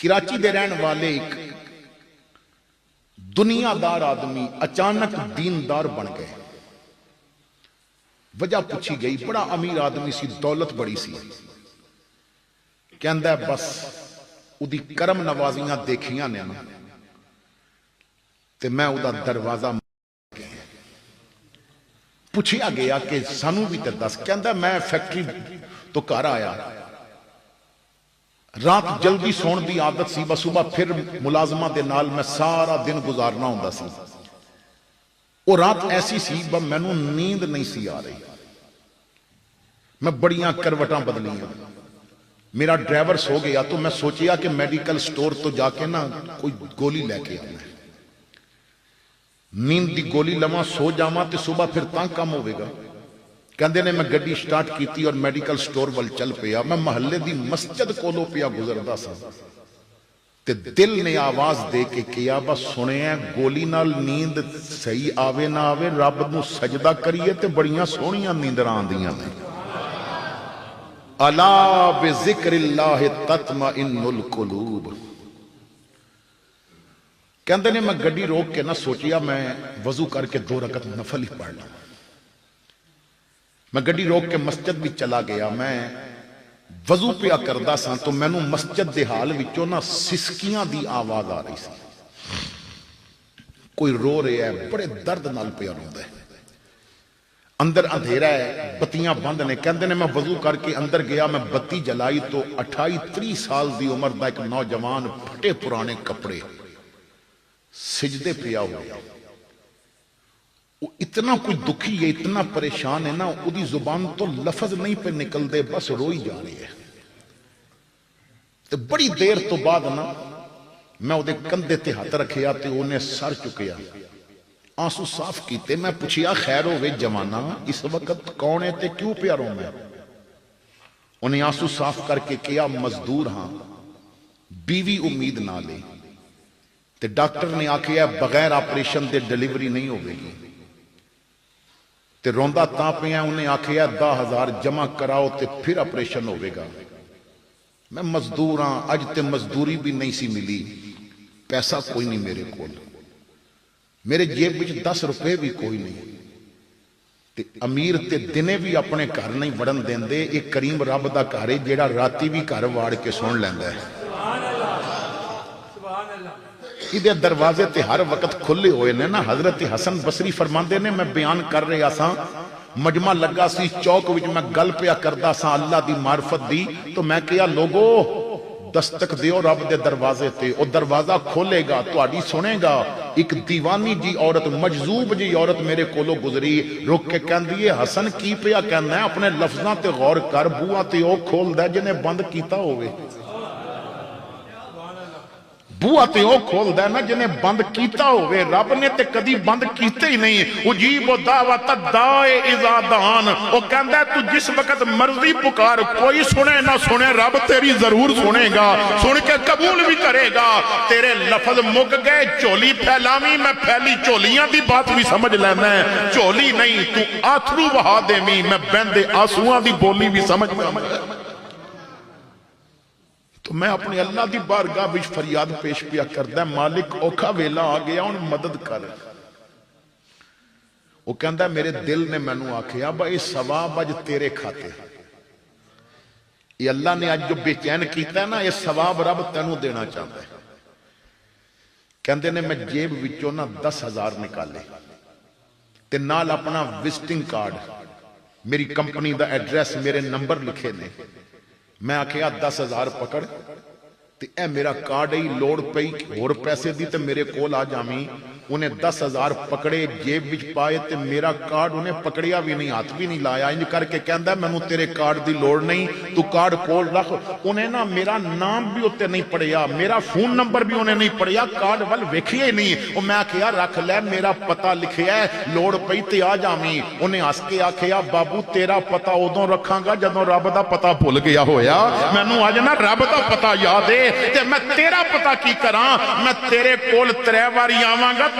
کراچی دے رہن والے ایک دنیا دار آدمی اچانک دیندار بن گئے. وجہ پوچھی گئی. بڑا امیر آدمی سی, دولت بڑی سی. کہندا ہے بس اودی کرم نوازیاں دیکھیاں نے نا تے میں ادا دروازہ پوچھیا گیا کہ سانو بھی تے دس. کہندا میں فیکٹری تو گھر آیا, رات جلدی سون دی عادت سی, بس صبح پھر ملازمہ دے نال میں سارا دن گزارنا ہوندا سی. وہ رات ایسی سی مینوں نیند نہیں سی آ رہی, میں بڑیاں کروٹاں بدلیاں. میرا ڈرائیور سو گیا تو میں سوچیا کہ میڈیکل سٹور تو جا کے نا کوئی گولی لے کے آنا ہے. نیند دی گولی لواں سو جاواں تے صبح پھر تاں کم ہوئے گا. کہندے نے میں گڈی سٹارٹ کیتی اور میڈیکل سٹور وال چل پیا. میں محلے دی مسجد کولوں پیا گزردا سا تے دل نے آواز دے کے کیا بس سنیا گولی نال نیند صحیح آوے نہ آوے رب نو سجدہ کریے تے بڑیاں سونیاں نیندراں آندیاں نے. الا بذکر اللہ تطمئن القلوب. کہندے نے میں گڈی روک کے نہ سوچیا میں وضو کر کے 2 رکعت نفل ہی پڑھ لوں. میں گڈی روک کے مسجد بھی چلا گیا. میں وضو پیا کردا سا تو مینوں مسجد دے حال وچوں نہ سسکیاں دی آواز آ رہی سی. کوئی رو رہا ہے, بڑے درد نال پیا روندا ہے. اندر اندھیرا ہے, بتیاں بند نے. کہندے نے میں وضو کر کے اندر گیا, میں بتی جلائی تو 28-30 سال دی عمر دا ایک نوجوان پھٹے پرانے کپڑے سجدے پیا ہوا. وہ اتنا کوئی دکھی ہے, اتنا پریشان ہے نا, وہ دی زبان تو لفظ نہیں پہ نکل دے, بس روئی جا رہی ہے. تو بڑی دیر تو بعد نا میں وہ دے کندھے تے ہاتھ رکھیا تے انہیں سر چکیا, آنسو صاف کیتے. میں پوچھیا خیر ہوئے جوانا اس وقت کون ہے تے کیوں پیا رو میں؟ انہیں آنسو صاف کر کے کیا مزدور ہاں, بیوی امید نہ لے تے ڈاکٹر نے آکھیا بغیر آپریشن دے ڈیلیوری نہیں ہوئے گی تے روندا تاں پیا. انہیں آکھیا 10,000 جمع کراؤ تے پھر آپریشن ہوئے گا. میں مزدور ہاں, اج تے مزدوری بھی نہیں سی ملی, پیسہ کوئی نہیں میرے کول, میرے جیب وچ 10 روپے بھی کوئی نہیں. تے امیر تے دنے بھی اپنے گھر نہیں وڑن دیندے. ایک کریم رب دا گھر ہے جیڑا راتی بھی گھر واڑ کے سن لیندا ہے. ادھے دروازے تے ہر وقت کھلے ہوئے نے نا. حضرت حسن بصری فرماندے نے میں بیان کر رہا سا, مجمع لگا سی چوک وچ, میں گل پیا کردا سا اللہ دی معرفت دی. تو میں کہیا لوگو دستک دیو رب دے دروازے تے, او دروازہ کھولے گا تہاڈی سنے گا. ایک دیوانی جی عورت, مجذوب جی عورت میرے کولو گزری, رک کے کہندی ہے حسن کی پیا کہنا ہے, اپنے لفظاں تے غور کر, بوا تے او کھولدا جنے بند کیتا ہوئے. بوا تے او کھولدا ہے نا جنہیں بند کیتا ہوئے. رب نے تے کدی بند کیتے ہی نہیں. اجیب دعوت الداعی اذا دعان. او کہندا ہے تو جس وقت مرضی پکار, کوئی سنے نہ سنے رب تیری ضرور سنے گا, سن کے قبول بھی کرے گا. تیرے لفظ مک گئے چولی پھیلاویں, میں پھیلی چولیاں دی بات بھی سمجھ لینا ہے. چولی نہیں تو آتھرو بہا دیویں, میں بہندے آنسواں دی بولی بھی سمجھ لینا. تو میں اپنے اللہ دی بارگاہ وچ فریاد پیش پیا کردا, مالک اوکھا ویلا آ گیا ان مدد کر. وہ کہندا میرے دل نے مینوں آکھیا با یہ ثواب اج تیرے کھاتے, یہ اللہ نے اج جو بے چین کیتا ہے نا, یہ ثواب رب تینوں دینا چاہتا ہے. کہندے نے میں جیب وچوں نا 10,000 نکالے تے نال اپنا وزٹنگ کارڈ, میری کمپنی دا ایڈریس, میرے نمبر لکھے نے. میں آکھیا 10,000 پکڑ تے اے میرا کارڈ ہی لوڑ پئی اور پیسے دی تے میرے کول آ جاویں. انہیں 10,000 پکڑے جیب وچ پائے تے میرا کارڈ انہیں پکڑیا بھی نہیں, ہاتھ بھی نہیں لایا. انج کر کے کہندا مینوں تیرے کارڈ دی لوڑ نہیں, تو کارڈ کول رکھ. انہیں نا میرا نام بھی اوتے نہیں پڑھیا, میرا فون نمبر بھی انہیں نہیں پڑھیا, کارڈ ول ویکھیا ہی نہیں. او میں آکھیا رکھ لے, میرا پتہ لکھیا ہے, لوڑ پئی تے آ جاویں. انہیں ہس کے آکھیا بابو تیرا پتہ ادوں رکھاں گا جدوں رب دا پتہ بھول گیا ہویا. مینوں اج نا رب دا پتہ یاد ہے تے میں تیرا پتہ کی کراں. میں تیرے کول 3 واری آواں گا